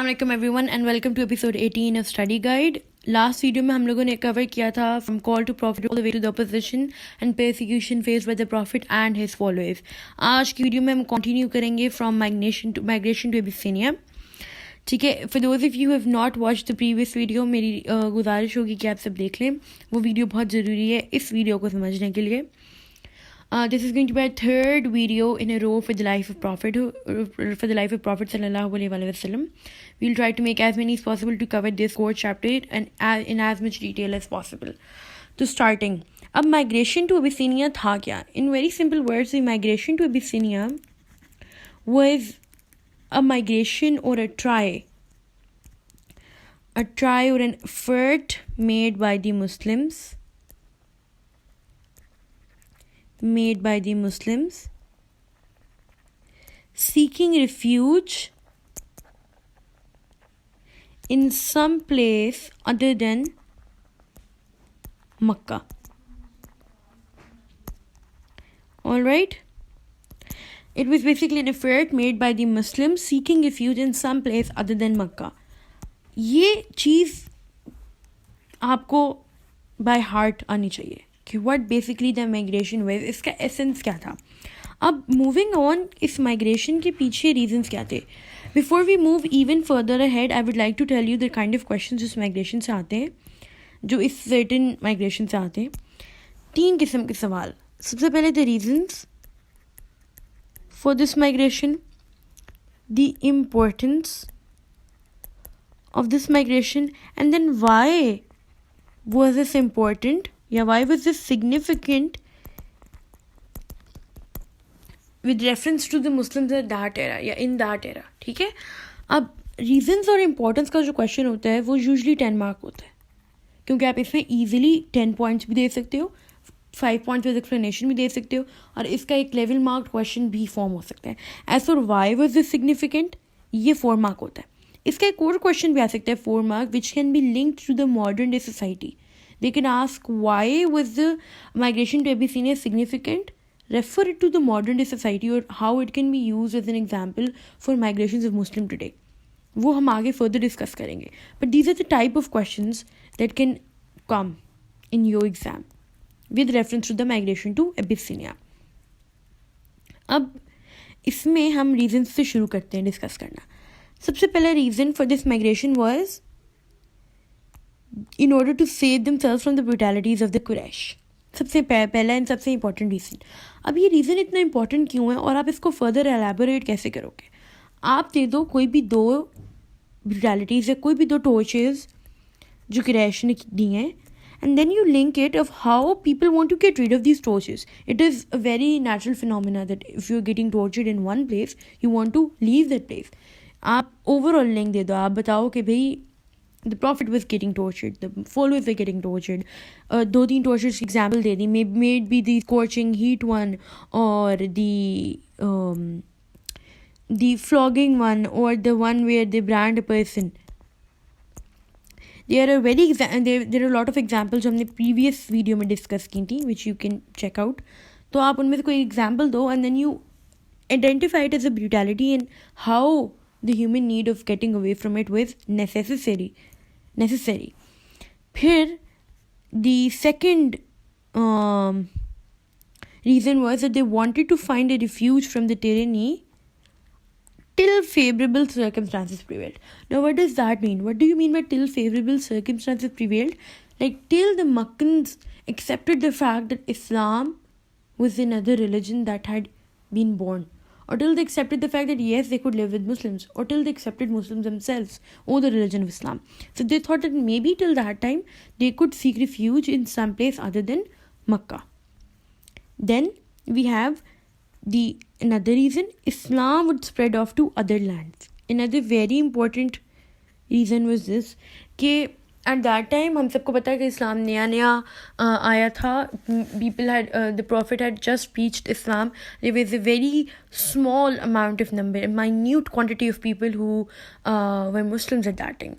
Assalamualaikum everyone and welcome to episode 18 of Study Guide. Last video में हम लोगों ने कवर किया था from call to prophet all the way to the opposition and persecution faced by the prophet and his followers. आज की video में हम कंटिन्यू करेंगे फ्रॉम माइग्रेशन टू एबिसिनिया. ठीक है, for those of you have not watch the previous video, मेरी गुजारिश होगी कि आप सब देख लें. वो वीडियो बहुत ज़रूरी है इस वीडियो को समझने के लिए. This is going to be our third video in a row for the life of Prophet, sallallahu alaihi wasallam. We'll try to make as many as possible to cover this core chapter and in as much detail as possible. So starting, अब migration to Abyssinia था क्या? In very simple words, the migration to Abyssinia was a migration or a try or an effort made by the Muslims seeking refuge in some place other than Makkah. Alright? It was basically an effort made by the Muslims seeking refuge in some place other than Makkah. ये चीज़ आपको by heart आनी चाहिए कि what basically the migration was, इसका essence क्या था. अब moving on, इस migration के पीछे reasons क्या थे. Before we move even further ahead, I would like to tell you the kind of questions इस migration से आते हैं, जो इस certain migration से आते हैं. 3 किस्म के सवाल. सबसे पहले the reasons for this migration, the importance of this migration, and then why was this important? Yeah, why was this significant with reference to the Muslims at that era या in that era. ठीक है, अब reasons और importance का जो question होता है वो usually 10 mark होता है, क्योंकि आप इसमें easily 10 points भी दे सकते हो, 5 points with explanation भी दे सकते हो, और इसका एक level marked question भी form हो सकता है. As for why was this significant, ये 4 mark होता है. इसका एक और question भी आ सकता है 4 mark which can be linked to the modern day society. They can ask why was the migration to Abyssinia significant, refer it to the modern day society or how it can be used as an example for migrations of Muslim today. वो हम आगे further discuss करेंगे. But these are the type of questions that can come in your exam with reference to the migration to Abyssinia. अब इसमें हम reasons से शुरू करते हैं discuss करना. सबसे पहला reason for this migration was in order to save themselves from the brutalities of the Quraysh. सबसे पहला एंड सबसे इम्पॉर्टेंट रीज़न. अब ये रीज़न इतना इम्पॉर्टेंट क्यों है और आप इसको फर्दर एलैबोरेट कैसे करोगे? आप दे दो कोई भी 2 ब्रूटैलिटीज़ या कोई भी 2 टॉर्चर्स जो कुरैश ने दी हैं, and then you link it of how people want to get rid of these tortures. It is a very natural phenomena that if you're getting tortured in one place, you want to leave that place. आप overall link दे दो, आप बताओ कि भाई the prophet was getting tortured, the followers were getting tortured. 2-3 tortures example they the, maybe the scorching heat one or the flogging one or the one where they brand a person. There are there are a lot of examples हमने previous video में discuss की थी which you can check out. तो आप उनमें से कोई example दो and then you identify it as a brutality and how the human need of getting away from it was necessary. फिर the second reason was that they wanted to find a refuge from the tyranny till favorable circumstances prevailed. Now what does that mean? What do you mean by till favorable circumstances prevailed? Like till the Meccans accepted the fact that Islam was another religion that had been born, or till they accepted the fact that yes, they could live with Muslims, or till they accepted Muslims themselves or the religion of Islam. So they thought that maybe till that time they could seek refuge in some place other than Makkah. Then we have another reason, Islam would spread off to other lands. Another very important reason was this, कि at that time हम सबको पता है कि इस्लाम नया आया था. People had the prophet had just preached Islam. There was a very small amount of number, a minute quantity of people who were Muslims at that time.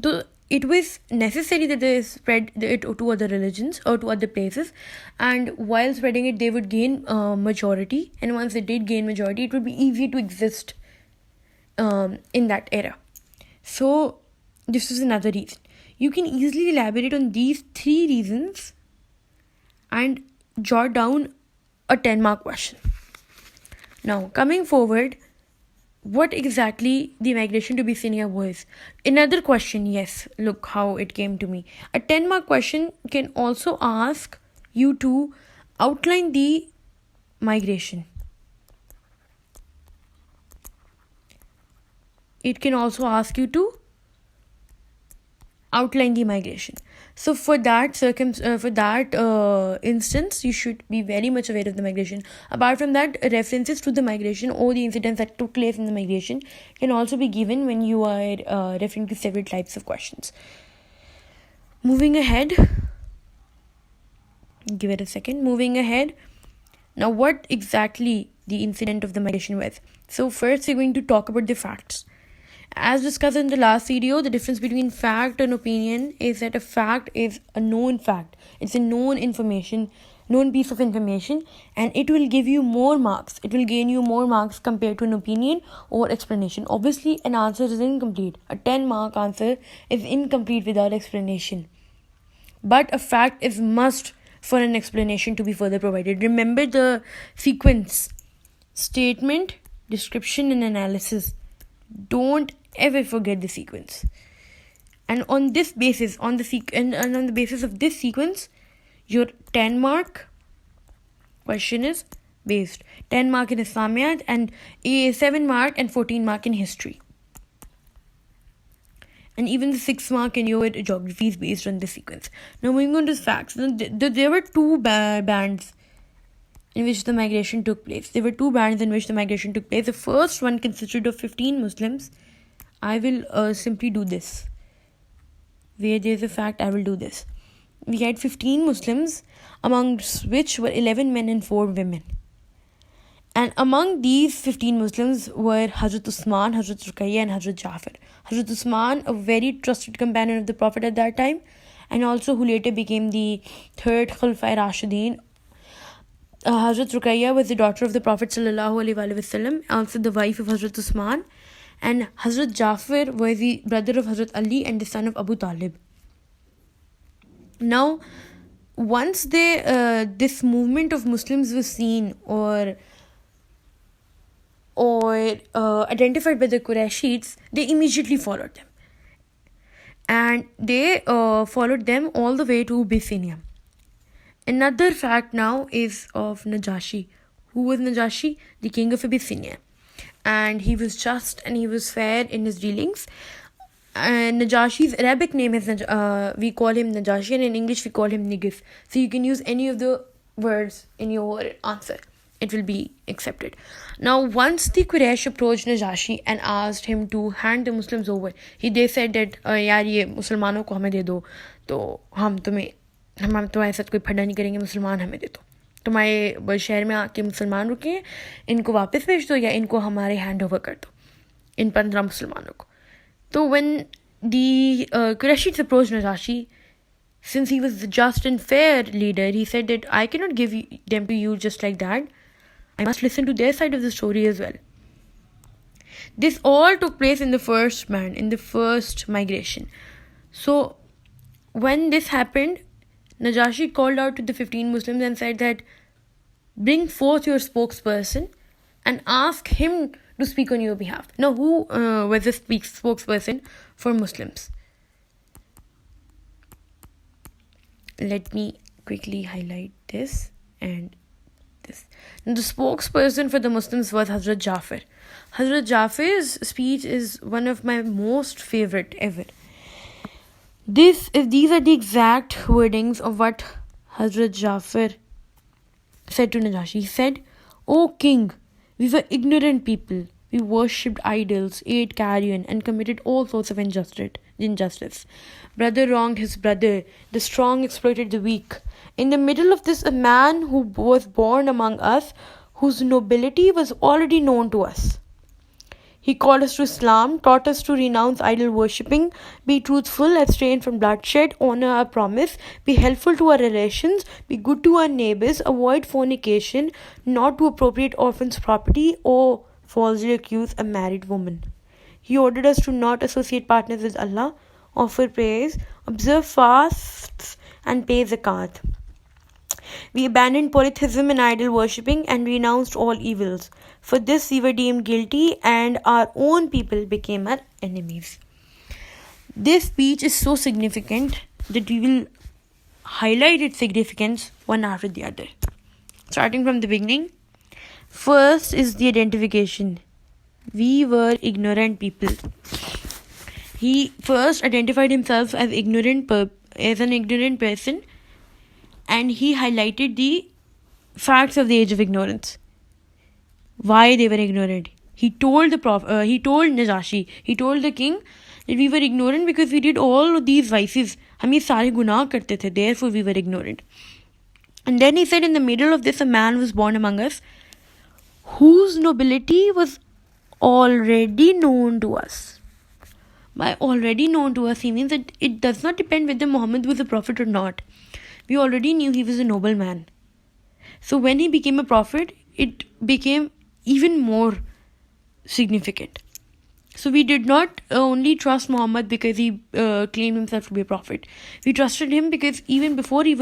So it was necessary that they spread it to other religions or to other places, and while spreading it they would gain majority, and once they did gain majority it would be easy to exist in that era. So this is another reason. You can easily elaborate on these 3 reasons and jot down a 10-mark question. Now, coming forward, what exactly the migration to Abyssinia was? Another question, yes, look how it came to me. A 10-mark question can also ask you to outline the migration. It can also ask you to outline the migration. So for that instance, you should be very much aware of the migration. Apart from that, references to the migration or the incidents that took place in the migration can also be given when you are referring to several types of questions. Moving ahead, give it a second. Moving ahead, now what exactly the incident of the migration was? So first, we're going to talk about the facts. As discussed in the last video, the difference between fact and opinion is that a fact is a known fact. It's a known piece of information, and it will give you more marks. It will gain you more marks compared to an opinion or explanation. Obviously, an answer is incomplete. A 10-mark answer is incomplete without explanation. But a fact is must for an explanation to be further provided. Remember the sequence: statement, description, and analysis. Don't ever forget the sequence. And on this basis, on the basis of this sequence, your 10-mark question is based. 10 mark in Islamiyat and a 7 mark and 14 mark in history. And even the 6 mark in your geography is based on this sequence. Now moving on to facts. There were 2 bands in which the migration took place. There were 2 bands in which the migration took place. The first one consisted of 15 Muslims. I will simply do this. Where there is a fact, I will do this. We had 15 Muslims, amongst which were 11 men and 4 women. And among these 15 Muslims were Hazrat Usman, Hazrat Ruqayya, and Hazrat Jafar. Hazrat Usman, a very trusted companion of the Prophet at that time, and also who later became the 3rd Khulafa Rashideen. Hazrat Ruqayya was the daughter of the Prophet ﷺ, also the wife of Hazrat Usman, and Hazrat Jafar was the brother of Hazrat Ali and the son of Abu Talib. Now, once this movement of Muslims was seen or identified by the Qurayshites, they immediately followed them, and they followed them all the way to Abyssinia. Another fact now is of Najashi. Who was Najashi? The king of Abyssinia. And he was just and he was fair in his dealings. And Najashi's Arabic name is, we call him Najashi, and in English we call him Nigis. So you can use any of the words in your answer. It will be accepted. Now, once the Quraysh approached Najashi and asked him to hand the Muslims over, they said that, यार ये मुसलमानों को हमें दे दो, तो हम तुम्हारे साथ कोई फड्डा नहीं करेंगे, मुसलमान हमें दे दो, तुम्हारे शहर में आके मुसलमान रुके हैं, इनको वापस भेज दो या इनको हमारे हैंड ओवर कर दो, इन 15 मुसलमानों को. So when the Qurayshites approached Najashi, since he was the just and fair leader, he said that I cannot give them to you just like that. I must listen to their side of the story as well. This all took place in the first migration. So when this happened, Najashi called out to the 15 Muslims and said that bring forth your spokesperson and ask him to speak on your behalf. Now, who was the spokesperson for Muslims? Let me quickly highlight this and this. Now, the spokesperson for the Muslims was Hazrat Jafar. Hazrat Jafar's speech is one of my most favorite ever. These are the exact wordings of what Hazrat Jafar said to Najashi. He said, "O king, we were ignorant people. We worshipped idols, ate carrion, and committed all sorts of injustice. Brother wronged his brother. The strong exploited the weak. In the middle of this, a man who was born among us, whose nobility was already known to us. He called us to Islam, taught us to renounce idol worshipping, be truthful, abstain from bloodshed, honor our promise, be helpful to our relations, be good to our neighbors, avoid fornication, not to appropriate orphans' property or falsely accuse a married woman." He ordered us to not associate partners with Allah, offer prayers, observe fasts, and pay zakat. We abandoned polytheism and idol worshipping and renounced all evils. For this we were deemed guilty and our own people became our enemies. This speech is so significant that we will highlight its significance one after the other. Starting from the beginning, first is the identification. We were ignorant people. He first identified himself as an ignorant person, and he highlighted the facts of the age of ignorance. Why they were ignorant. He told he told Najashi, he told the king that we were ignorant because we did all of these vices. हम ये सारे गुनाह करते थे, therefore we were ignorant. And then he said, in the middle of this a man was born among us whose nobility was already known to us. By already known to us, he means that it does not depend whether Muhammad was a prophet or not. We already knew he was a noble man. So when he became a prophet, it became even more significant. So we did not only trust Muhammad because he claimed himself to be a prophet. We trusted him because even before he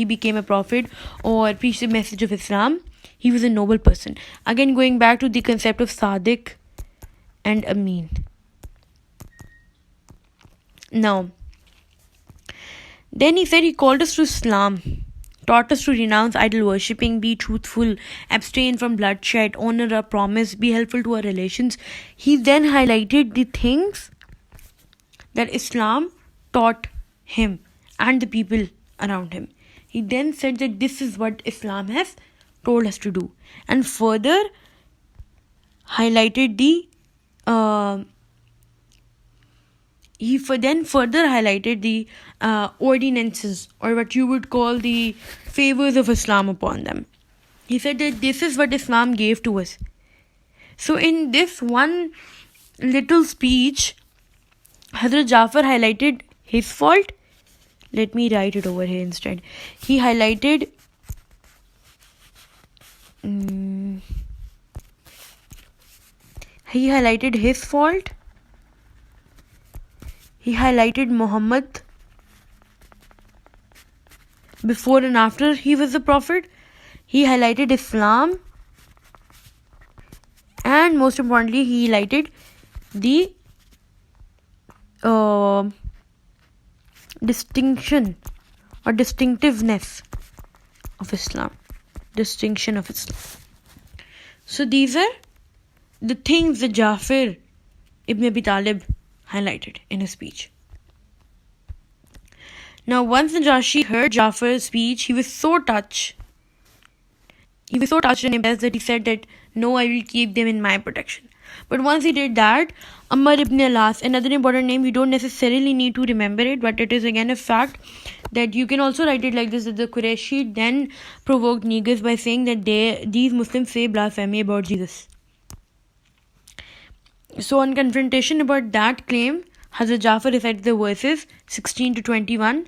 became a prophet or preached the message of Islam, he was a noble person. Again, going back to the concept of Sadiq and Amin. Now, then he said he called us to Islam, taught us to renounce idol worshipping, be truthful, abstain from bloodshed, honor our promise, be helpful to our relations. He then highlighted the things that Islam taught him and the people around him. He then said that this is what Islam has told us to do, and further highlighted the ordinances, or what you would call the favors of Islam upon them. He said that this is what Islam gave to us. So in this one little speech, Hazrat Jafar highlighted his fault. Let me write it over here instead. He highlighted his fault. He highlighted Muhammad before and after he was a prophet. He highlighted Islam. And most importantly, he highlighted the distinction or distinctiveness of Islam. Distinction of Islam. So these are the things that Jafar ibn Abi Talib highlighted in his speech. Now, once Najashi heard Jafar's speech, he was so touched. He was so touched and impressed that he said that, no, I will keep them in my protection. But once he did that, Ammar ibn Alas, another important name, you don't necessarily need to remember it, but it is again a fact that you can also write it like this, that the Qurayshi then provoked Negus by saying that these Muslims say blasphemy about Jesus. So on confrontation about that claim, Hazrat Jafar recited the verses 16 to 21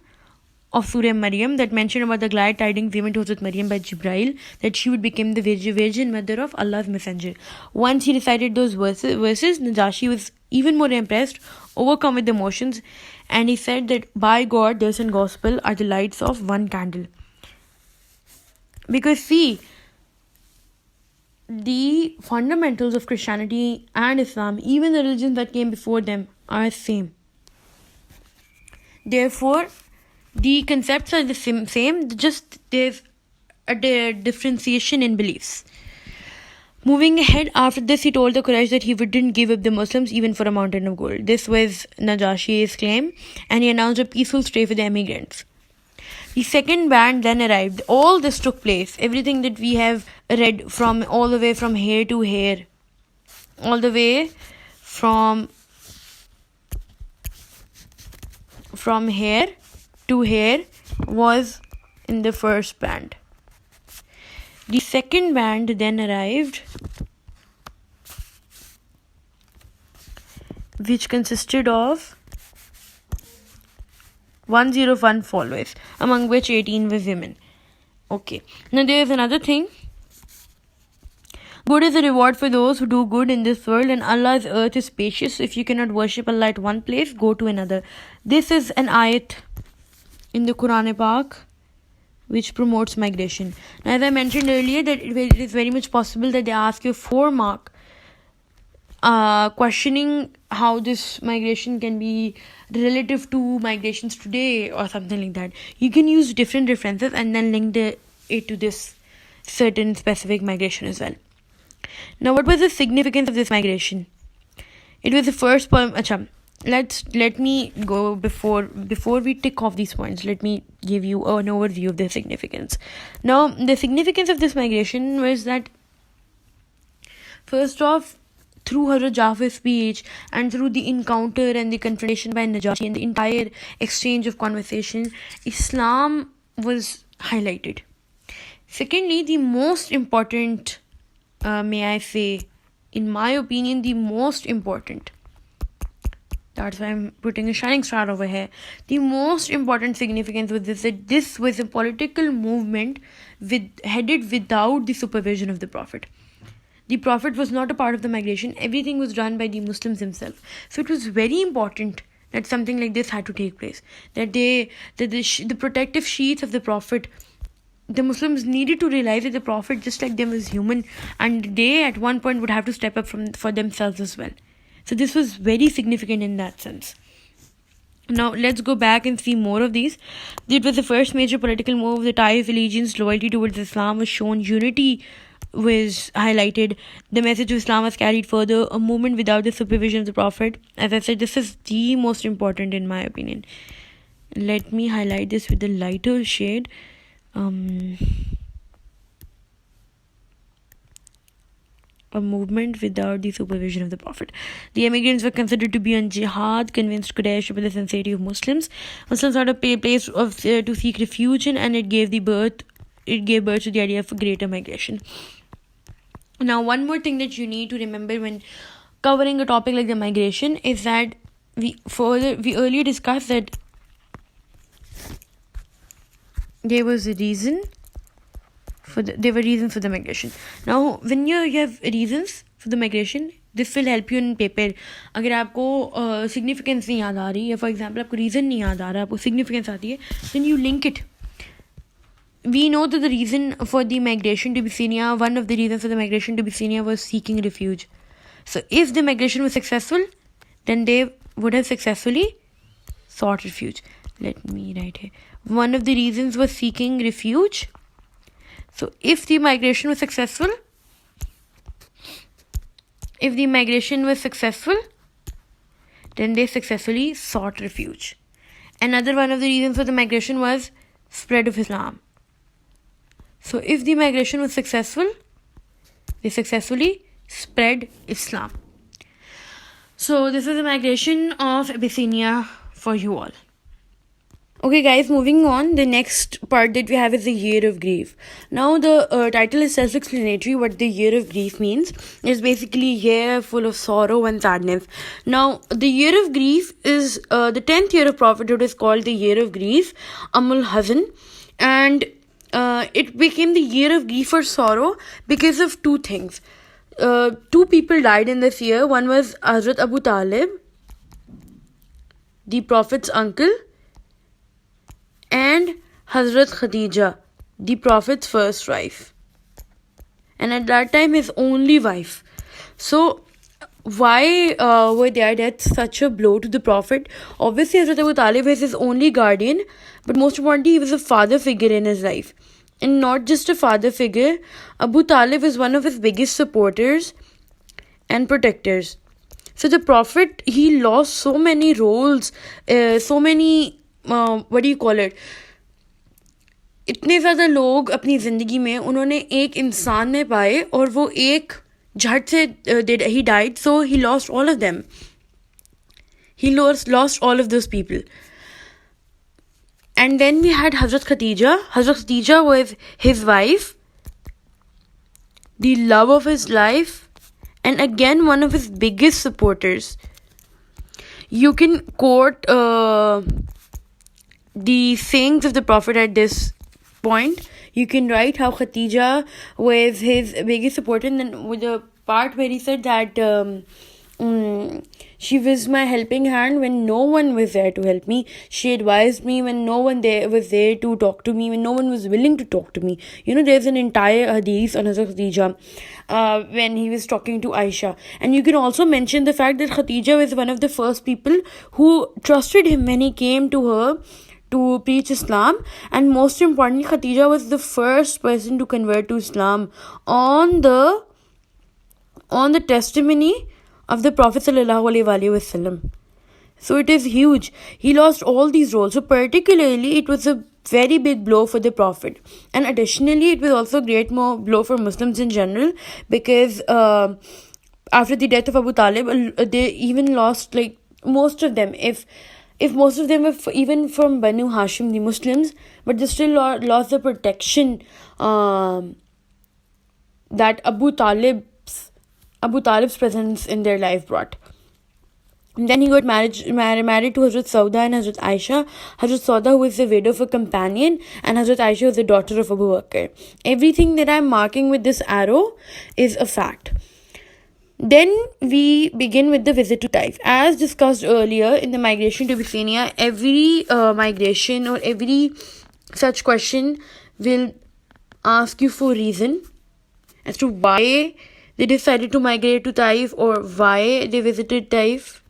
of Surah Maryam that mention about the glad tidings given to Hazrat Maryam by Jibrail, that she would become the virgin mother of Allah's messenger. Once he recited those verses, Najashi was even more impressed, overcome with emotions, and he said that by God, this and gospel are the lights of one candle. Because see, the fundamentals of Christianity and Islam, even the religions that came before them, are same. Therefore, the concepts are the same, just there's a differentiation in beliefs. Moving ahead, after this, he told the Quraysh that he wouldn't give up the Muslims even for a mountain of gold. This was Najashi's claim, and he announced a peaceful stay for the emigrants. The second band then arrived. All this took place. Everything that we have read from all the way from here to here. All the way from here to here was in the first band. The second band then arrived, which consisted of 101 followers, among which 18 were women. Okay. Now there is another thing. Good is a reward for those who do good in this world, and Allah's earth is spacious. If you cannot worship Allah at one place, go to another. This is an ayat in the Quran Pak which promotes migration. Now, as I mentioned earlier, that it is very much possible that they ask you 4-mark questioning how this migration can be relative to migrations today or something like that. You can use different references and then link it to this certain specific migration as well. Now, what was the significance of this migration? It was the first poem. Let me go before we tick off these points. Let me give you an overview of the significance. Now, the significance of this migration was that, first off, through Hazrat Ja'far's speech and through the encounter and the confrontation by Najashi and the entire exchange of conversation, Islam was highlighted. Secondly, the most important, may I say, in my opinion, the most important, that's why I'm putting a shining star over here, the most important significance was this, that this was a political movement headed without the supervision of the Prophet. The Prophet was not a part of the migration. Everything was done by the Muslims themselves. So it was very important that something like this had to take place. That the protective sheath of the Prophet, the Muslims needed to realize that the Prophet, just like them, was human, and they at one point would have to step up for themselves as well. So this was very significant in that sense. Now let's go back and see more of these. It was the first major political move. The tie of allegiance, loyalty towards Islam was shown. Unity was highlighted. The message of Islam was carried further. A movement without the supervision of the Prophet. As I said, this is the most important in my opinion. Let me highlight this with a lighter shade. A movement without the supervision of the Prophet. The emigrants were considered to be on jihad, convinced Quraysh about the sincerity of Muslims. Muslims had a place to seek refuge in, and it gave birth to the idea of greater migration. Now, one more thing that you need to remember when covering a topic like the migration is that we earlier discussed that there was a reason there were reasons for the migration. Now, when you have reasons for the migration, this will help you in paper. अगर आपको significance नहीं याद आ रही है, for example, आपको reason नहीं याद आ रहा, आपको significance आती है, then you link it. We know that the reason for the migration to Abyssinia, one of the reasons for the migration to Abyssinia was seeking refuge. So, if the migration was successful, then they would have successfully sought refuge. Let me write here. One of the reasons was seeking refuge. So, if the migration was successful, then they successfully sought refuge. Another one of the reasons for the migration was spread of Islam. So, if the migration was successful, they successfully spread Islam. So, this is the migration of Abyssinia for you all. Okay guys, moving on, the next part that we have is the Year of Grief. Now the title is self-explanatory. What the Year of Grief means is basically a year full of sorrow and sadness. Now the Year of Grief is the 10th year of prophethood is called the Year of Grief, Amul Hazan, and it became the Year of Grief or sorrow because of two things. Two people died in this year. One was Hazrat Abu Talib, the Prophet's uncle, and Hazrat Khadija, the Prophet's first wife, and at that time his only wife. So why were their deaths such a blow to the Prophet? Obviously Hazrat Abu Talib was his only guardian, but most importantly he was a father figure in his life. And not just a father figure, Abu Talib is one of his biggest supporters and protectors. So the Prophet, he lost so many roles, इतने ज़्यादा लोग अपनी ज़िंदगी में उन्होंने एक इंसान में पाए और वो एक झट से he died, so he lost all of them. He lost all of those people. And then we had Hazrat Khadija. Hazrat Khadija was his wife, the love of his life, and again one of his biggest supporters. You can quote the sayings of the Prophet at this point. you can write how Khatija was his biggest supporter, and then with the part where he said that she was my helping hand when no one was there to help me. She advised me when no one there was there to talk to me, when no one was willing to talk to me. There's an entire hadith on Hazrat Khadija when he was talking to Aisha. And you can also mention the fact that Khadija was one of the first people who trusted him when he came to her to preach Islam. And most importantly, Khadija was the first person to convert to Islam on the testimony of the Prophet ﷺ. So it is huge. He lost all these roles. So particularly, it was a very big blow for the Prophet. And additionally, it was also a great blow for Muslims in general, because after the death of Abu Talib, they even lost like most of them. If most of them were even from Banu Hashim, the Muslims, but they still lost the protection that Abu Talib's presence in their life brought. And then he got married to Hazrat Sauda and Hazrat Aisha. Hazrat Sauda was the widow of a companion, and Hazrat Aisha was the daughter of Abu Bakr. Everything that I'm marking with this arrow is a fact. Then we begin with the visit to Taif. As discussed earlier in the migration to Abyssinia, every migration or every such question will ask you for reason as to why they decided to migrate to Taif or why they visited Taif.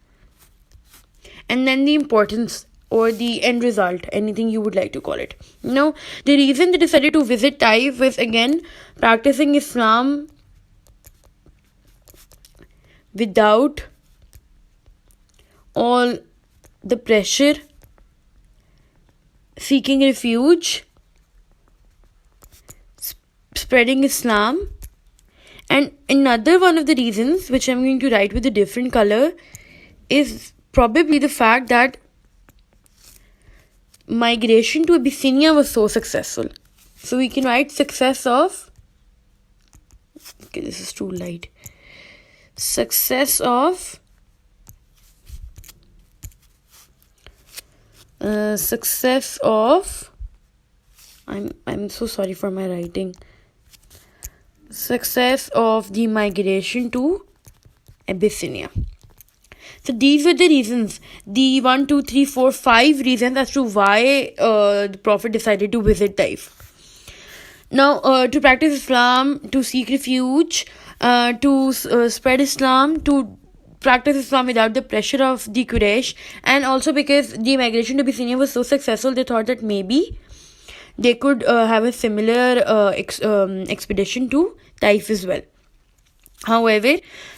And then the importance or the end result, anything you would like to call it. The reason they decided to visit Taif was, again, practicing Islam without all the pressure, seeking refuge, spreading Islam. And another one of the reasons, which I'm going to write with a different color, is probably the fact that migration to Abyssinia was so successful. So we can write success of... Okay, this is too light. Success of... I'm so sorry for my writing. Success of the migration to Abyssinia. So these were the reasons, the 1, 2, 3, 4, 5 reasons as to why the Prophet decided to visit Taif. Now, to practice Islam, to seek refuge, to spread Islam, to practice Islam without the pressure of the Quraysh, and also because the migration to Abyssinia was so successful, they thought that maybe they could have a similar expedition to Taif as well. However,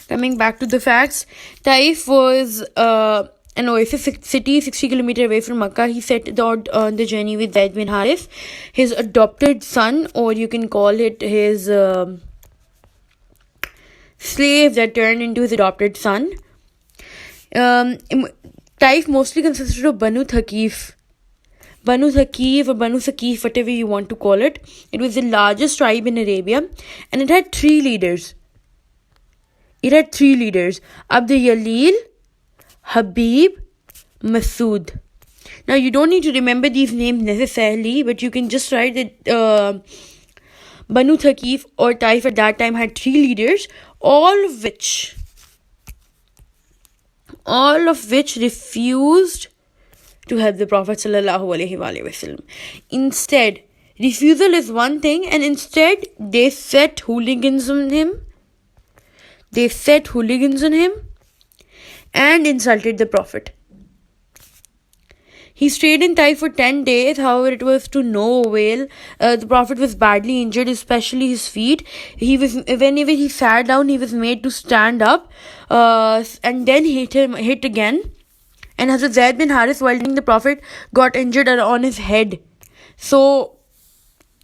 coming back to the facts, Taif was an oasis city 60 kilometers away from Makkah. He set out on the journey with Zaid bin Harith, his adopted son, or you can call it his slave that turned into his adopted son. Taif mostly consisted of Banu Thaqif or Banu Saqif, whatever you want to call it. It was the largest tribe in Arabia, and it had 3 leaders. Abd Yalil, Habib, Masood. Now, you don't need to remember these names necessarily, but you can just write that Banu Thaqif or Taif at that time had 3 leaders, all of which refused to help the Prophet ﷺ. Instead, refusal is one thing, and instead they set hooligans on him. And insulted the Prophet. He stayed in Taif for 10 days. However, it was to no avail. The Prophet was badly injured, especially his feet. Whenever he sat down, he was made to stand up, and then hit again. And Hazrat Zaid bin Harith, while the Prophet, got injured on his head. So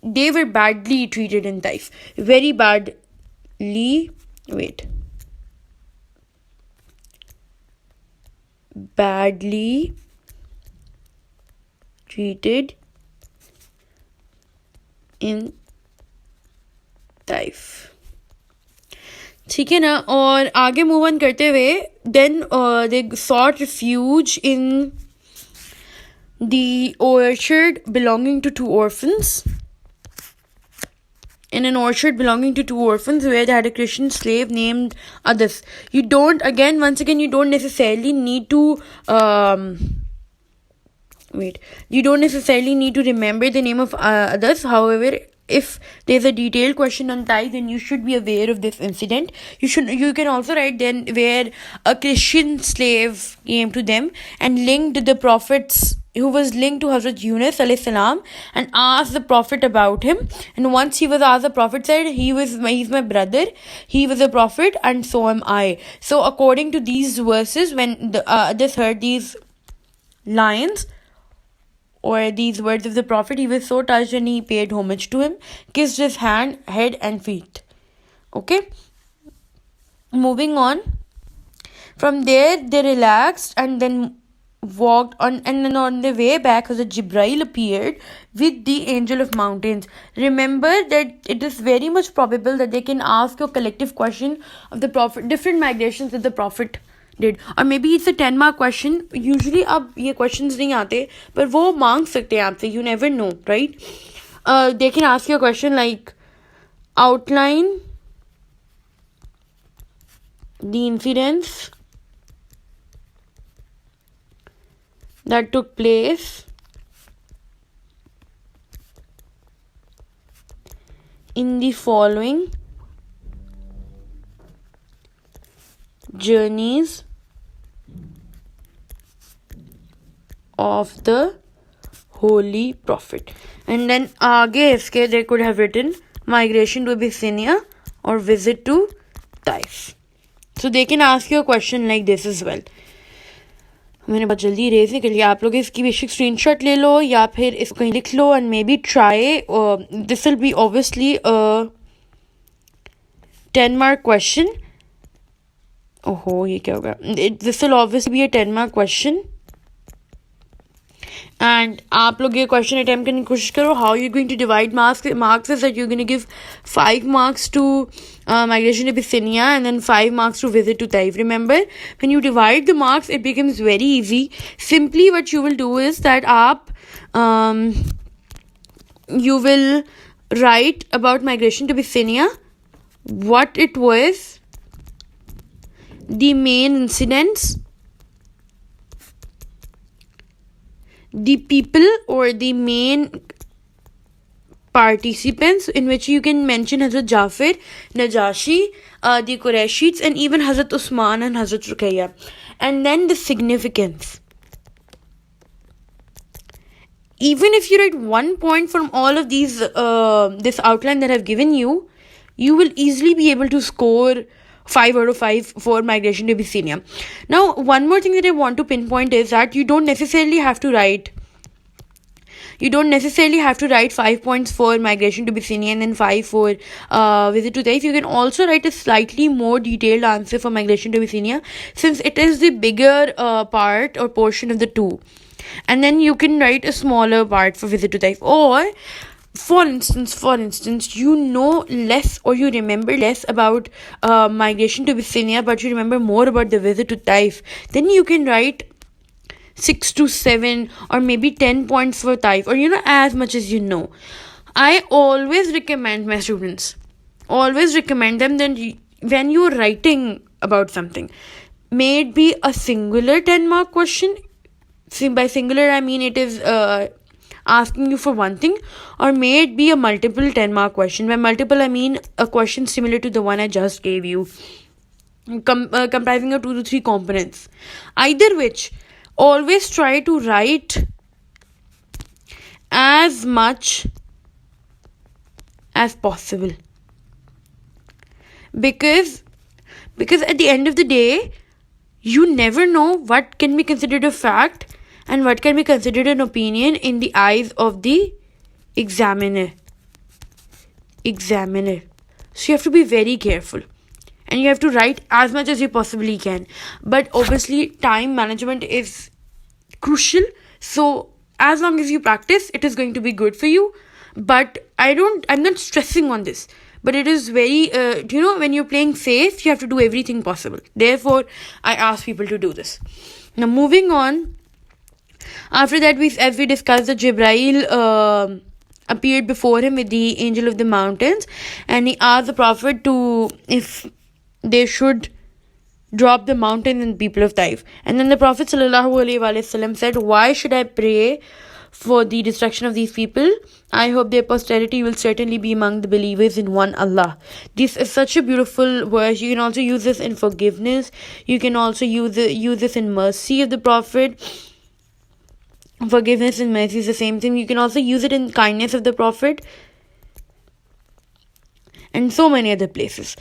they were badly treated in Taif. Very badly. Badly treated in Taif. ठीक है ना. और आगे move on करते हुए then they sought refuge in the orchard belonging to 2 orphans. in an orchard belonging to two orphans where they had a Christian slave named Adas. You don't, again, once again, you don't necessarily need to, you don't necessarily need to remember the name of Adas. However, if there's a detailed question on tithe, then you should be aware of this incident. You can also write then where a Christian slave came to them and linked the prophets, who was linked to Hazrat Yunus alayhi salam, and asked the prophet about him. And once he was asked, the prophet said, he's my brother, he was a prophet, and so am I. So according to these verses, when the others heard these lines or these words of the prophet, he was so touched and he paid homage to him, kissed his hand, head and feet. Okay, moving on. From there they relaxed and then walked on, and then on the way back Hazrat Jibrail appeared with the angel of mountains. Remember that it is very much probable that they can ask a collective question of the prophet, different migrations that the prophet did, or maybe it's a 10-mark question. Usually अब ये questions नहीं आते, पर वो मांग सकते हैं आपसे. You never know, right? They can ask you a question like, outline the incidents that took place in the following journeys of the Holy Prophet. And then आगे इसके they could have written migration to Abyssinia or visit to Taif. So they can ask you a question like this as well. मैंने बहुत जल्दी raise निकल लिया. आप लोग इसकी बेसिक स्क्रीनशॉट ले लो या फिर इसको कहीं लिख लो and maybe try. This will be obviously a 10-mark question. ओहो ये क्या होगा. This will obviously be a 10-mark question. And आप लोग ये question attempt करने की कोशिश करो. How you're going to divide marks is that you're going to give 5 marks to migration to Abyssinia and then 5 marks to visit to Taif. Remember, when you divide the marks, it becomes very easy. Simply what you will do is that you will write about migration to Abyssinia, what it was, the main incidents, the people or the main participants, in which you can mention Hazrat Jafar, Najashi, the Quraishites, and even Hazrat Usman and Hazrat Ruqayya. And then the significance. Even if you write 1 point from all of these, this outline that I've given you, you will easily be able to score 5 out of 5 for migration to Abyssinia. Now, one more thing that I want to pinpoint is that you don't necessarily have to write 5 points for migration to Abyssinia and then 5 for visit to Taif. You can also write a slightly more detailed answer for migration to Abyssinia, since it is the bigger part or portion of the two. And then you can write a smaller part for visit to Taif. Or for instance, you know less or you remember less about migration to Abyssinia, but you remember more about the visit to Taif. Then you can write 6 to 7 or maybe 10 points for Taif, or as much as you know. I always recommend my students, that when you're writing about something, may it be a singular 10-mark question. By singular I mean it is asking you for one thing, or may it be a multiple 10-mark question. By multiple I mean a question similar to the one I just gave you, comprising of 2 to 3 components. Either which, always try to write as much as possible, because at the end of the day, you never know what can be considered a fact and what can be considered an opinion in the eyes of the examiner. So you have to be very careful and you have to write as much as you possibly can. But obviously time management is crucial, so as long as you practice, it is going to be good for you. But I'm not stressing on this, but it is very when you're playing safe, you have to do everything possible. Therefore I ask people to do this. Now moving on, after that, as we discussed, the Jibrail appeared before him with the angel of the mountains, and he asked the prophet to if they should drop the mountain in the people of Taif. And then the Prophet ﷺ said, why should I pray for the destruction of these people? I hope their posterity will certainly be among the believers in one Allah. This is such a beautiful verse. You can also use this in forgiveness. You can also use this in mercy of the Prophet. Forgiveness and mercy is the same thing. You can also use it in kindness of the Prophet, and so many other places.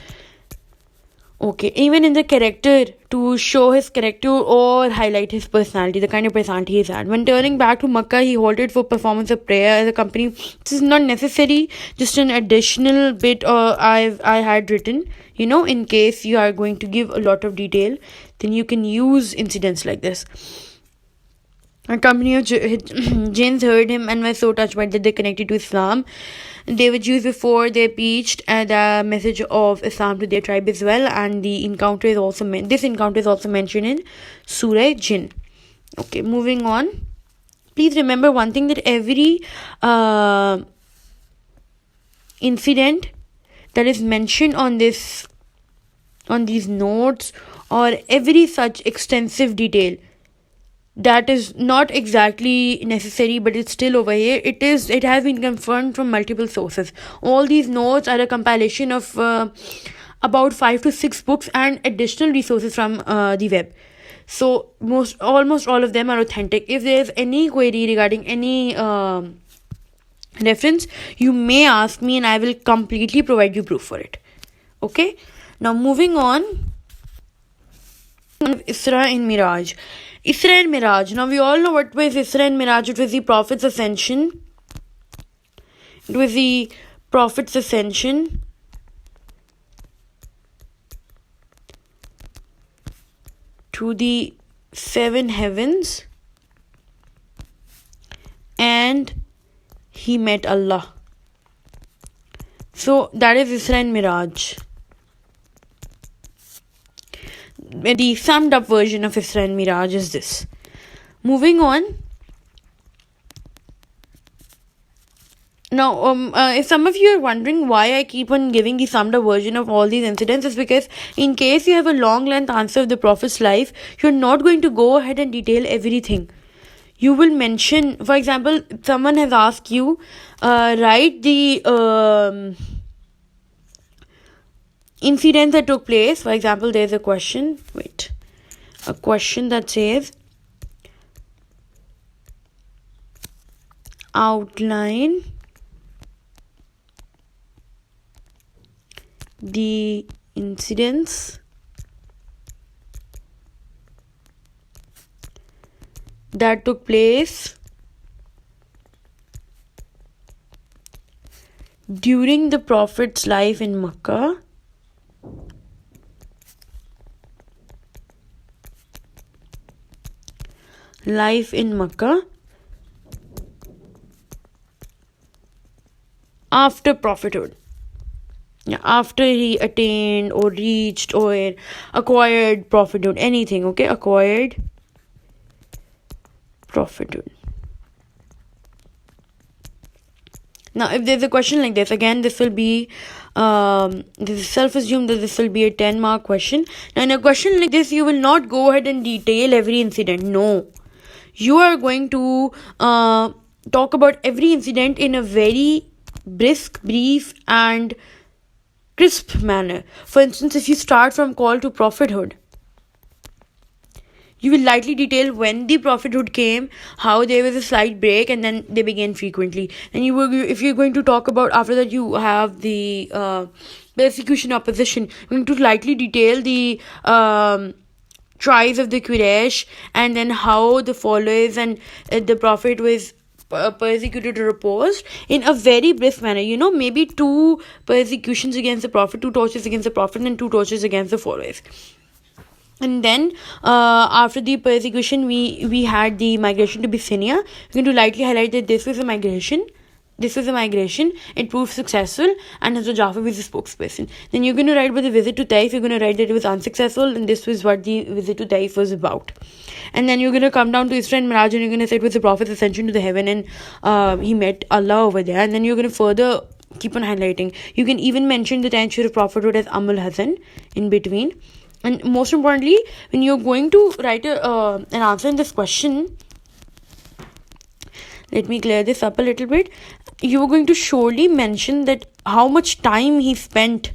Okay, even in the character, to show his character or highlight his personality, the kind of personality he's had. When turning back to Makkah, he halted for performance of prayer as a company. This is not necessary, just an additional bit I had written. In case you are going to give a lot of detail, then you can use incidents like this. A company of jinns heard him and were so touched by that they connected to Islam. They were Jews before they preached the message of Islam to their tribe as well. And this encounter is also mentioned in Surah Jinn. Okay, moving on. Please remember one thing, that every incident that is mentioned on these notes, or every such extensive detail, that is not exactly necessary, but it's still over here. It has been confirmed from multiple sources. All these notes are a compilation of about 5 to 6 books and additional resources from the web. So almost all of them are authentic. If there's any query regarding any reference, you may ask me and I will completely provide you proof for it. Okay, now moving on. Isra and Miraj. Isra and Miraj. Now we all know what was Isra and Miraj. It was the Prophet's ascension. To the 7 heavens, and he met Allah. So that is Isra and Miraj. The summed up version of Isra and Miraj is this. Moving on. Now, if some of you are wondering why I keep on giving the summed up version of all these incidents, is because in case you have a long length answer of the Prophet's life, you're not going to go ahead and detail everything. You will mention, for example, someone has asked you, write the incidents that took place. For example, there's a question that says, outline the incidents that took place during the Prophet's life in Makkah. Life in Makkah after prophethood. After he attained or reached or acquired prophethood. Anything, okay? Acquired prophethood. Now, if there's a question like this, again, this will be, this is self-assumed that this will be a 10-mark question. Now, in a question like this, you will not go ahead and detail every incident. No. You are going to talk about every incident in a very brisk, brief, and crisp manner. For instance, if you start from call to prophethood, you will lightly detail when the prophethood came, how there was a slight break, and then they began frequently. And if you're going to talk about, after that you have the persecution, opposition, you're going to lightly detail the tribes of the Quraysh, and then how the followers and the Prophet was persecuted or opposed in a very brisk manner. Maybe 2 persecutions against the Prophet, 2 tortures against the Prophet, and 2 tortures against the followers. And then after the persecution, we had the migration to Bithynia. We're going to lightly highlight that this was a migration. this was a migration, it proved successful, and Hazrat Jafar was the spokesperson. Then you're going to write about the visit to Taif, you're going to write that it was unsuccessful, and this was what the visit to Taif was about. And then you're going to come down to Isra and Miraj, and you're going to say it was the Prophet's ascension to the heaven, and he met Allah over there. And then you're going to further keep on highlighting. You can even mention the 10th year of prophethood as Amul Hasan in between. And most importantly, when you're going to write an answer in this question, let me clear this up a little bit. You are going to surely mention that how much time he spent,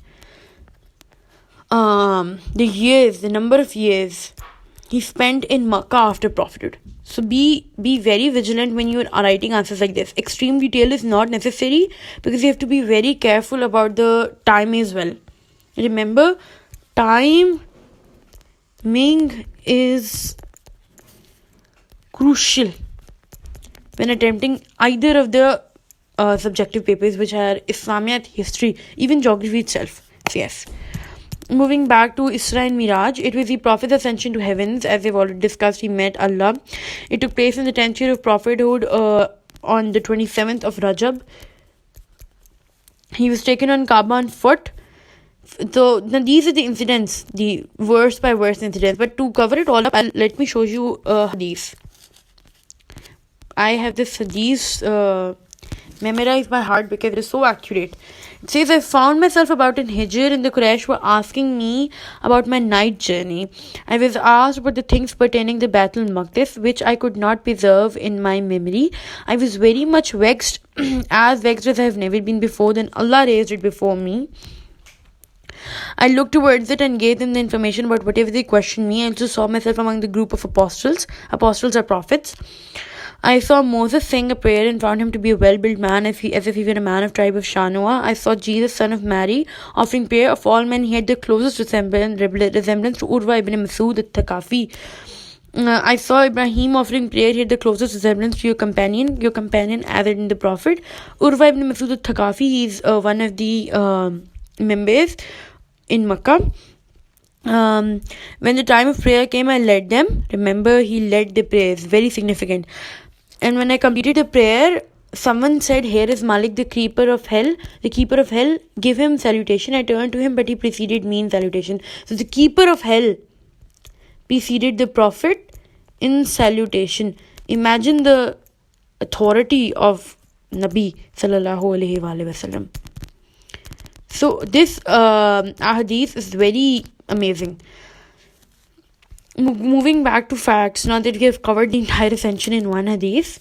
the number of years he spent in Makkah after prophethood. So be very vigilant when you are writing answers like this. Extreme detail is not necessary because you have to be very careful about the time as well. Remember, timing is crucial when attempting either of the subjective papers, which are Islamiyat, history, even geography itself. So yes. Moving back to Isra and Miraj, it was the Prophet's ascension to heavens. As we've already discussed, he met Allah. It took place in the 10th year of prophethood on the 27th of Rajab. He was taken on Kaaba on foot. So now these are the incidents, the verse by verse incidents. But to cover it all up, let me show you hadith. I have this hadith memorized by heart because it is so accurate. It says, I found myself about in Hijr and the Quraysh were asking me about my night journey. I was asked about the things pertaining to Baitul Maqdis, which I could not preserve in my memory. I was very much vexed, as vexed as I have never been before. Then Allah raised it before me. I looked towards it and gave them the information about whatever they questioned me. I also saw myself among the group of apostles. Apostles are prophets. I saw Moses saying a prayer and found him to be a well-built man as if he were a man of tribe of Shanoah. I saw Jesus, son of Mary, offering prayer. Of all men, he had the closest resemblance to Urwa ibn Masud al-Thaqafi. I saw Ibrahim offering prayer. He had the closest resemblance to your companion added in the Prophet. Urwa ibn Masud al-Thaqafi, he's one of the members in Makkah. When the time of prayer came, I led them. Remember, he led the prayers. Very significant. And when I completed the prayer, someone said, here is Malik, the keeper of hell. The keeper of hell, give him salutation. I turned to him, but he preceded me in salutation. So the keeper of hell preceded the Prophet in salutation. Imagine the authority of Nabi sallallahu alaihi wasallam. So this hadith is very amazing. Moving back to facts, now that we have covered the entire ascension in one hadith.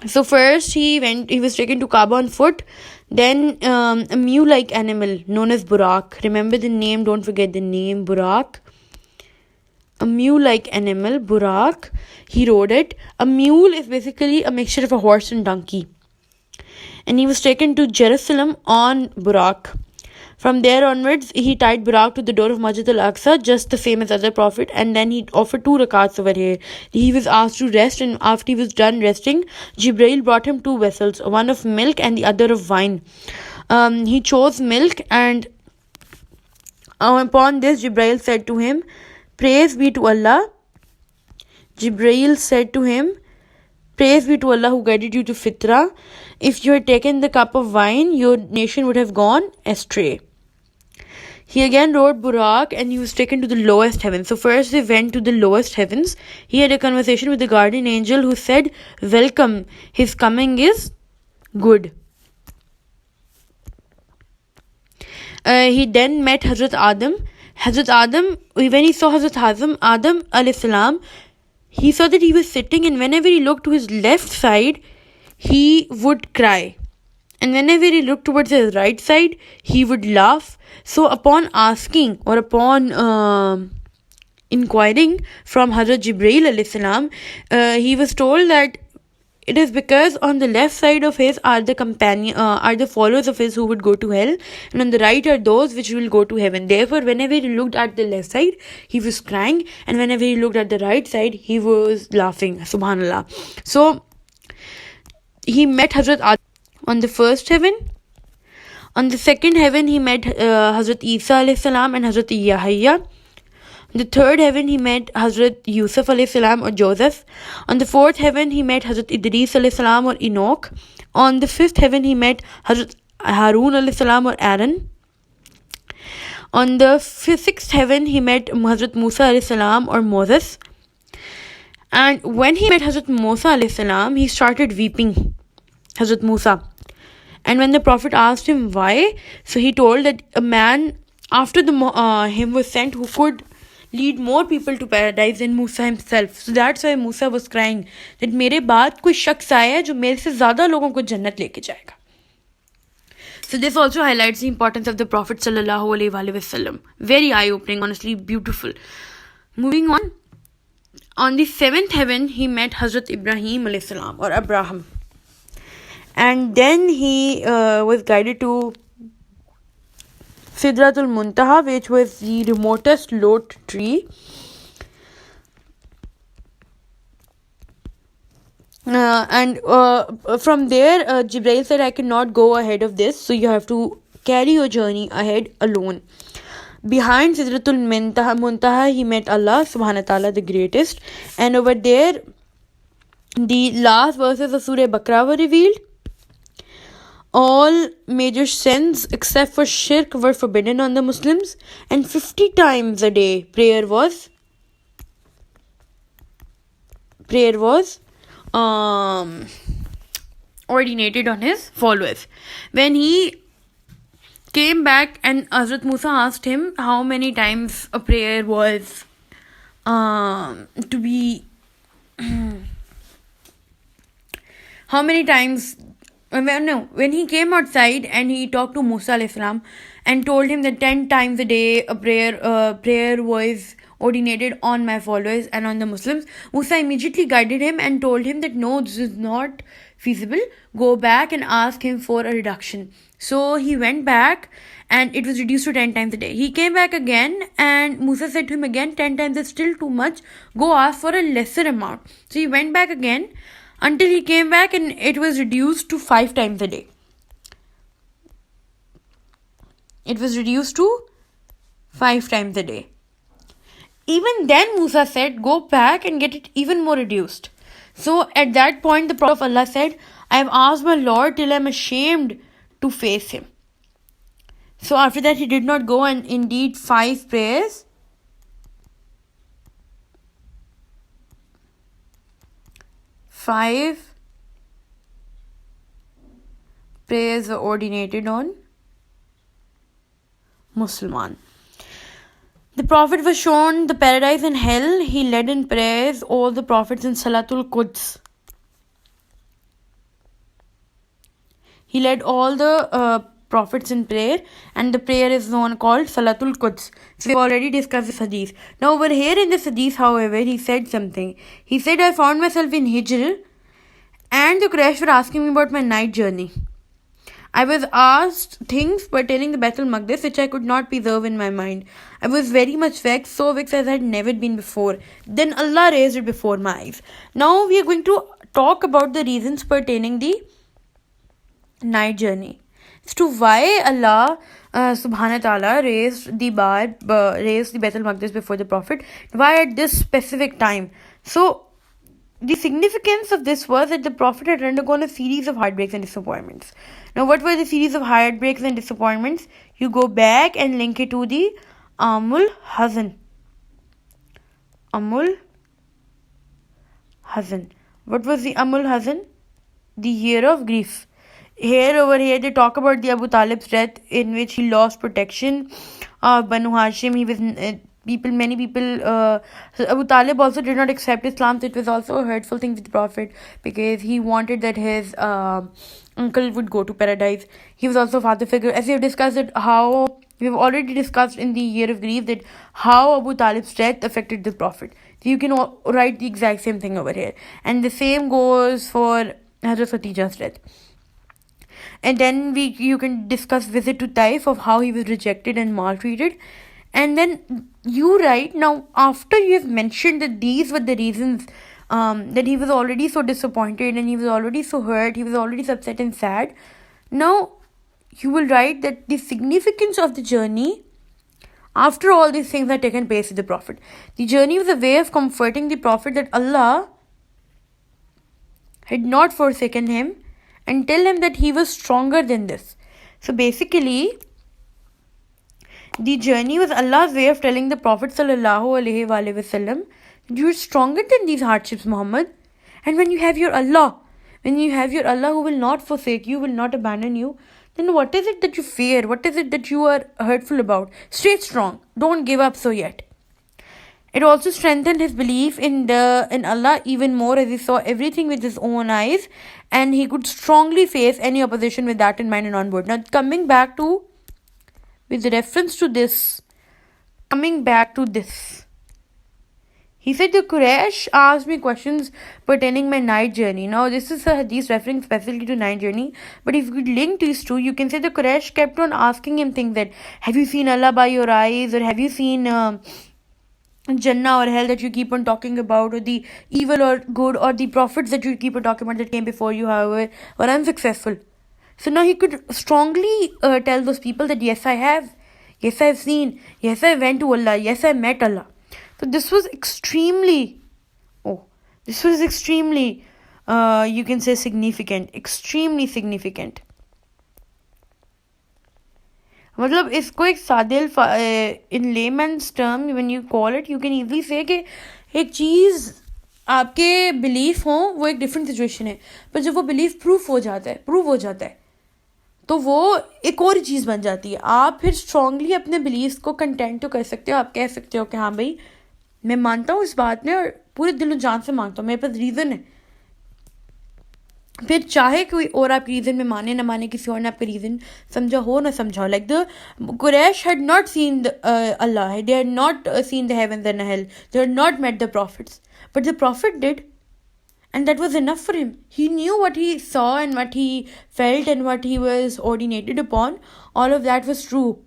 So first he was taken to Kaaba on foot. Then a mule-like animal known as Burak. Remember the name, don't forget the name, Burak. A mule-like animal, Burak. He rode it. A mule is basically a mixture of a horse and donkey. And he was taken to Jerusalem on Burak. From there onwards, he tied Burak to the door of Masjid al-Aqsa, just the same as other Prophet, and then he offered 2 rakats over here. He was asked to rest, and after he was done resting, Jibreel brought him 2 vessels, one of milk and the other of wine. He chose milk, and upon this, Jibreel said to him, Praise be to Allah. Jibreel said to him, Praise be to Allah who guided you to Fitra. If you had taken the cup of wine, your nation would have gone astray. He again rode Burak and he was taken to the lowest heavens. So first they went to the lowest heavens. He had a conversation with the guardian angel who said, Welcome, his coming is good. He then met Hazrat Adam. Hazrat Adam, when he saw Hazrat Adam alayhi salam, he saw that he was sitting, and whenever he looked to his left side, he would cry. And whenever he looked towards his right side, he would laugh. So upon asking or upon inquiring from Hazrat Jibreel alayhi salam, he was told that it is because on the left side of his are the followers of his who would go to hell, and on the right are those which will go to heaven. Therefore, whenever he looked at the left side, he was crying, and whenever he looked at the right side, he was laughing. Subhanallah. So he met Hazrat Adam on the first heaven. On the second heaven, he met Hazrat Isa alayhi salam and Hazrat Yahya. the third heaven, he met Hazrat Yusuf alayhi salam or Joseph. On the fourth heaven, he met Hazrat Idris alayhi salam or Enoch. On the fifth heaven, he met Hazrat Harun alayhi salam or Aaron. On the sixth heaven, he met Hazrat Musa alayhi salam or Moses. And when he met Hazrat Musa alayhi salam, he started weeping, Hazrat Musa. And when the Prophet asked him why, so he told that a man after him was sent who could lead more people to paradise than Musa himself. So that's why Musa was crying that मेरे बाद कोई शख्स आया है जो मेरे से ज़्यादा लोगों को जन्नत लेके जाएगा. So this also highlights the importance of the Prophet sallallahu alaihi wasallam. Very eye-opening, honestly, beautiful. Moving on. On the seventh heaven, he met Hazrat Ibrahim alayhi salam or Abraham. And then he was guided to Sidratul Muntaha, which was the remotest lot tree. And from there, Jibreel said, I cannot go ahead of this, so you have to carry your journey ahead alone. Behind Sidratul Muntaha, he met Allah subhanahu wa ta'ala, the greatest. And over there, the last verses of Surah Baqarah were revealed. All major sins except for shirk were forbidden on the Muslims, and 50 times a day prayer was ordinated on his followers. When he came back and Hazrat Musa asked him how many times a prayer was to be how many times when he came outside and he talked to Musa alayhi salam and told him that 10 times a day a prayer was ordinated on my followers and on the Muslims, Musa immediately guided him and told him that no, this is not feasible. Go back and ask him for a reduction. So he went back and it was reduced to 10 times a day. He came back again and Musa said to him again, 10 times is still too much. Go ask for a lesser amount. So he went back again until he came back and it was reduced to 5 times a day. It was reduced to 5 times a day. Even then Musa said, go back and get it even more reduced. So at that point the Prophet of Allah said, I have asked my Lord till I am ashamed to face him. So after that he did not go, and indeed 5 prayers were ordinated on Musliman. The Prophet was shown the paradise and hell. He led in prayers all the prophets in Salatul Quds. He led all the prophets in prayer, and the prayer is called Salatul Quds. So we've already discussed this hadith. Now over here in this hadith, however, he said something. He said, I found myself in Hijr and the Quraysh were asking me about my night journey. I was asked things pertaining to Baitul Maqdis which I could not preserve in my mind. I was very much vexed, so vexed as I had never been before. Then Allah raised it before my eyes. Now we are going to talk about the reasons pertaining the night journey. As to why Allah subhanahu wa ta'ala raised the Baitul Maqdis before the Prophet. Why at this specific time? So the significance of this was that the Prophet had undergone a series of heartbreaks and disappointments. Now, what were the series of heartbreaks and disappointments? You go back and link it to the Amul Hazan. Amul Hazan. What was the Amul Hazan? The year of grief. Over here, they talk about the Abu Talib's death, in which he lost protection of Banu Hashim. Many people, so Abu Talib also did not accept Islam, so it was also a hurtful thing with the Prophet because he wanted that his uncle would go to paradise. He was also a father figure. As we have discussed we've already discussed in the year of grief that how Abu Talib's death affected the Prophet. So you can write the exact same thing over here. And the same goes for Hazrat Khadija's death. And then you can discuss visit to Taif, of how he was rejected and maltreated. And then you write, now after you have mentioned that these were the reasons that he was already so disappointed and he was already so hurt, he was already so upset and sad. Now you will write that the significance of the journey after all these things had taken place with the Prophet. The journey was a way of comforting the Prophet that Allah had not forsaken him and tell him that he was stronger than this. So basically, the journey was Allah's way of telling the Prophet ﷺ, you are stronger than these hardships, Muhammad. And when you have your Allah who will not forsake you, will not abandon you, then what is it that you fear? What is it that you are hurtful about? Stay strong. Don't give up so yet. It also strengthened his belief in Allah even more, as he saw everything with his own eyes and he could strongly face any opposition with that in mind and on board. Now, coming back to this, he said, the Quraysh asked me questions pertaining my night journey. Now, this is a hadith referring specifically to night journey. But if you link these two, you can say the Quraysh kept on asking him things that, have you seen Allah by your eyes? Or have you seen Jannah or hell that you keep on talking about? Or the evil or good? Or the prophets that you keep on talking about that came before you, however, were unsuccessful? So now he could strongly tell those people that, yes, I have. Yes, I have seen. Yes, I went to Allah. Yes, I met Allah. So this was extremely, you can say significant, extremely significant. मतलब इसको एक सादे in layman's term, when you call it, you can easily say कि एक चीज़ आपके belief हो वो एक डिफरेंट सिचुएशन है, पर जब वो बिलीफ प्रूव हो जाता है तो वो एक और चीज़ बन जाती है. आप फिर स्ट्रांगली अपने बिलीफ को कंटेंट तो कर सकते हो. आप कह सकते हो कि हाँ भाई मैं मानता हूँ इस बात में और पूरे दिल और जान से मानता हूँ, मेरे पास रीज़न है. फिर चाहे कोई और आपके रीज़न में माने ना माने, किसी और ने आपका रीज़न समझा हो ना समझा हो. Like the Quraysh had not seen Allah, they had not seen the heavens and hell, they had not met the prophets, but the Prophet did, and that was enough for him. He knew what he saw and what he felt and what he was ordinated upon. All of that was true.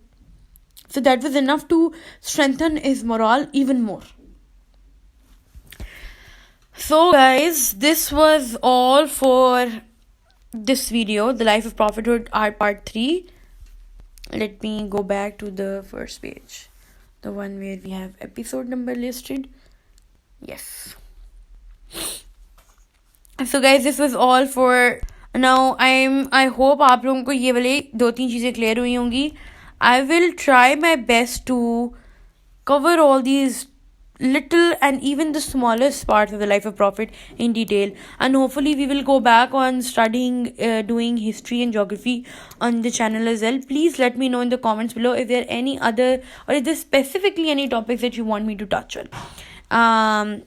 So that was enough to strengthen his morale even more. So guys, this was all for this video, The Life of Prophethood, part 3. Let me go back to the first page, the one where we have episode number listed. Yes. So guys, this was all for now. I hope आप लोगों को ये वाले 2-3 चीज़ें clear हुई होंगी. I will try my best to cover all these little and even the smallest parts of the life of Prophet in detail, and hopefully we will go back on studying doing history and geography on the channel as well. Please let me know in the comments below if there are any other, or if there's specifically any topics that you want me to touch on.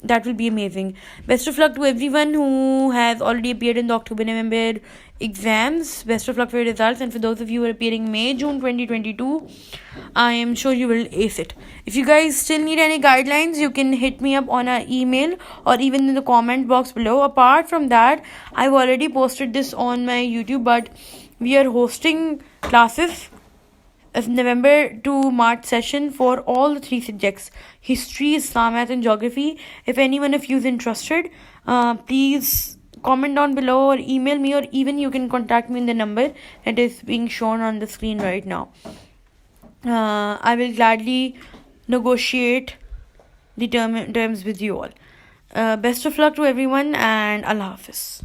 That will be amazing. Best of luck to everyone who has already appeared in the October-November exams. Best of luck for your results, and for those of you who are appearing May-June 2022, I am sure you will ace it. If you guys still need any guidelines, you can hit me up on an email or even in the comment box below. Apart from that, I've already posted this on my YouTube, but we are hosting classes as November to March session for all the 3 subjects: history, Islam, math and geography. If anyone of you is interested, please comment down below or email me, or even you can contact me in the number that is being shown on the screen right now. I will gladly negotiate the terms with you all. Best of luck to everyone, and Allah Hafiz.